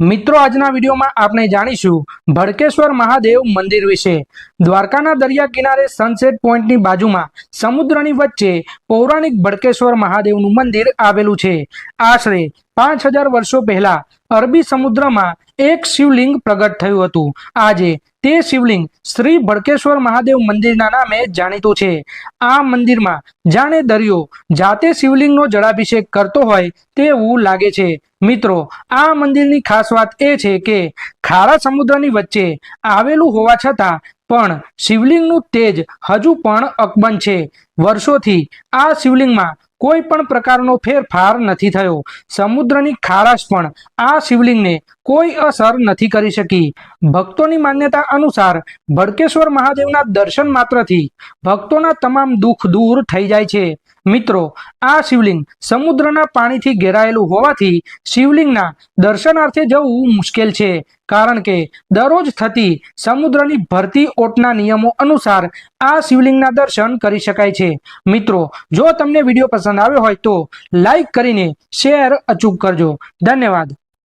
મિત્રો આજના વિડીયોમાં આપણે જાણીશું ભડકેશ્વર મહાદેવ મંદિર વિશે। દ્વારકાના દરિયા કિનારે સનસેટ પોઈન્ટની બાજુમાં સમુદ્રની વચ્ચે પૌરાણિક ભડકેશ્વર મહાદેવનું મંદિર આવેલું છે। આશરે 5000 વર્ષો પહેલા અરબી સમુદ્રમાં એક શિવલિંગ પ્રગટ થયું હતું। આજે તે શિવલિંગ શ્રી ભડકેશ્વર મહાદેવ મંદિરના નામે જાણીતું છે। આ મંદિરમાં જાણે દરિયો જાતે શિવલિંગનો જળાભિષેક કરતો હોય તેવું લાગે છે। મિત્રો આ મંદિરની ખાસ વાત એ છે કે ખારા સમુદ્રની વચ્ચે આવેલું હોવા છતાં પણ શિવલિંગનું તેજ હજુ પણ અકબંધ છે। વર્ષોથી આ શિવલિંગમાં કોઈ પણ પ્રકારનો ફેરફાર નથી થયો। સમુદ્રની ખારાશ પણ આ શિવલિંગને કોઈ અસર નથી કરી શકી। ભક્તોની માન્યતા અનુસાર ભડકેશ્વર મહાદેવના દર્શન માત્રથી ભક્તોના તમામ દુઃખ દૂર થઈ જાય છે। મિત્રો આ શિવલિંગ સમુદ્રના પાણીથી ઘેરાયેલું હોવાથી શિવલિંગના દર્શનાર્થે જવું મુશ્કેલ છે, કારણ કે દરરોજ થતી સમુદ્રની ભરતી ઓટના નિયમો અનુસાર આ શિવલિંગના દર્શન કરી શકાય છે। મિત્રો જો તમને વિડીયો પસંદ આવ્યો હોય તો લાઈક કરીને શેર અચૂક કરજો। ધન્યવાદ।